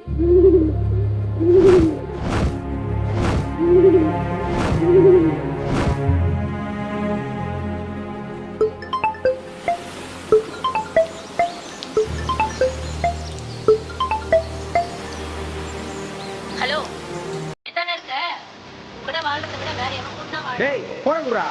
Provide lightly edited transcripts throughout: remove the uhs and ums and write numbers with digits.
Hello, எதானே இருக்க? கூட வாழ்றதை விட வேற எவன் கூட வாழ? டேய் போன் குடுறா.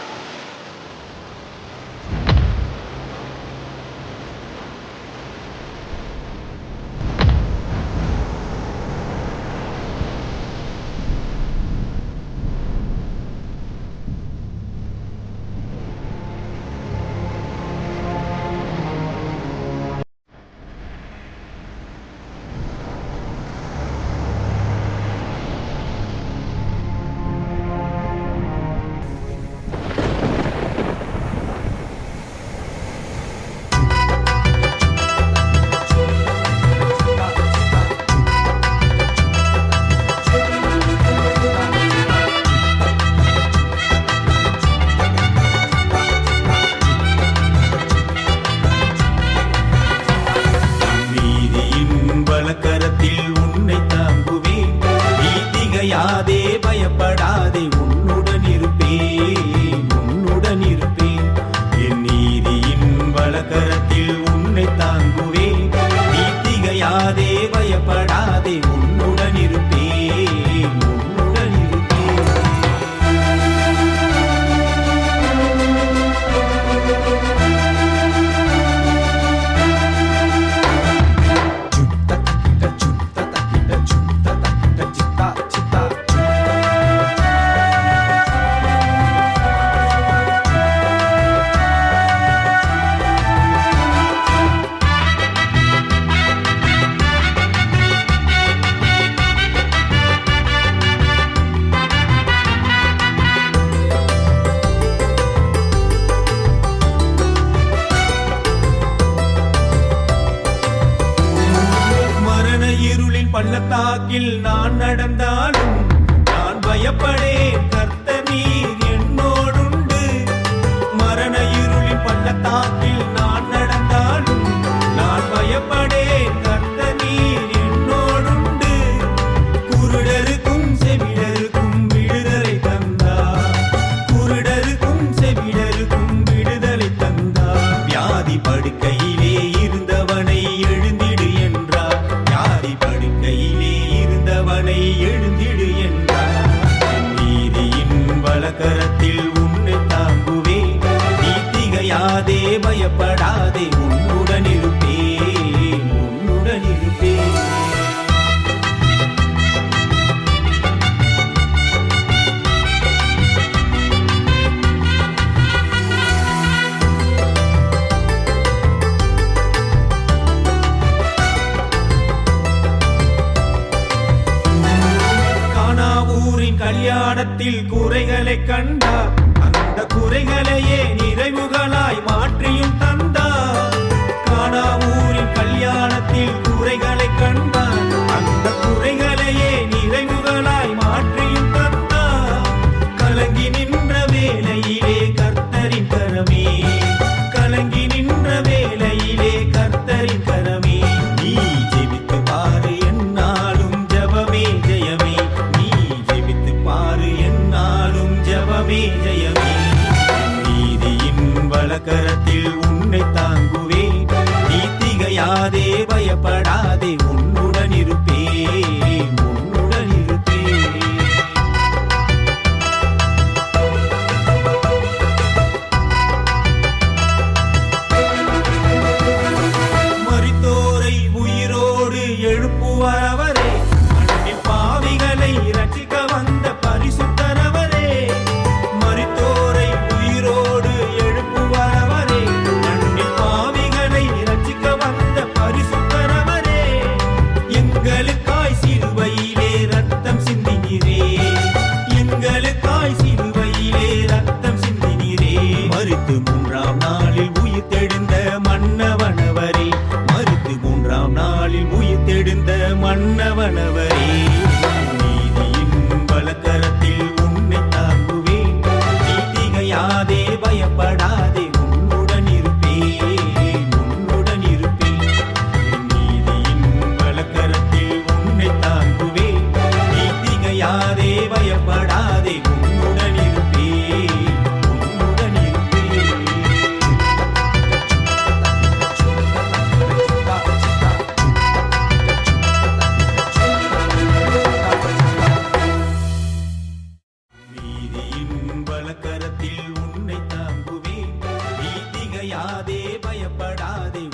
கரத்தில் உன்னை தாங்குவேன், நீ திகையாதே பயப்படாதே, உன்னுடன் இருப்பேன், உன்னுடன் இருப்பேன். என் நீதியின் வலக்கரத்தில் உன்னை தாங்குவேன், நீ திகையாதே பயப்படாதே, உன்னுடன் இருப்பேன், உன்னுடன் இருப்பேன். பள்ளத்தாக்கில் நான் நடந்தாலும் நான் பயப்படேன், கர்த்தர் நீர் என்னோடுண்டு. மரண இருளின் பள்ளத்தாக்கில் நான் நடந்தாலும் நான் பயப்படேன், கர்த்தர் நீர் என்னோடுண்டு. குருடருக்கும் செவிடருக்கும் விடுதலை தந்தார், குருடருக்கும் செவிடருக்கும் விடுதலை தந்தார். வியாதி படுக்கையிலே இருந்தவனை எழுந்திடு என்றார், வியாதி படுக்கையிலே இருந்தவனை எழுந்திடு என்றார். நீதியின் வலக்கரத்தில் உன்னை தாங்குவேன், நீ திகையாதே பயப்படாதே, உன்னுடன் இருப்பேன், உன்னுடன் இருப்பேன். கல்யாணத்தில் குறைகளை கண்டார், அந்த குறைகளையே நிறைவுகளாய் மாற்றியும் தந்தார். கானாவூரின் கல்யாணத்தில் குறைகளை கண்டார், அந்த குறைகளையே நிறைவுகளாய் மாற்றியும் தந்தார். கலங்கி நின்ற வேளையிலே கர்த்தரின் கரமே, கலங்கி நின்ற வேளையிலே கர்த்தரின் கரமே. நீ ஜெபித்து பாரு என்னாலும் ஜெபமே ஜெயமே, பாரு என்னாலும் ஜெபமே ஜெயமே. நீதியின் வலக்கரத்தில் உன்னை தாங்குவேன், நீ திகையாதே பயப்படாதே, உன்னுடன் இருப்பேன், உன்னுடன் இருப்பேன். மரித்தோரை உயிரோடு எழுப்புவார் அவரே, மண்ணில் பாவிகளை இரட்சிக்க வந்த பரிசுத்தரவரே. மரித்தோரை உயிரோடு எழுப்புவார் அவரே, மண்ணில் பாவிகளை இரட்சிக்க வந்த பரிசுத்தரவரே. எங்களுக்காய் சிலுவையிலே ரத்தம் சிந்தினீரே, எங்களுக்காய் சிலுவையிலே ரத்தம் சிந்தினீரே. மரித்து மூன்றாம் நாளில் உயிர் தெழுந்த மன்னவனவரே, மரித்து மூன்றாம் நாளில் உயிர் தெழுந்த மன்னவனவரே. வலக்கரத்தில் உன்னை தாங்குவேன், நீ திகையாதே பயப்படாதே, உன்னுடன் இருப்பேன், உன்னுடன் இருப்பேன். நீதியின் வலக்கரத்தில் உன்னை பயப்படாதே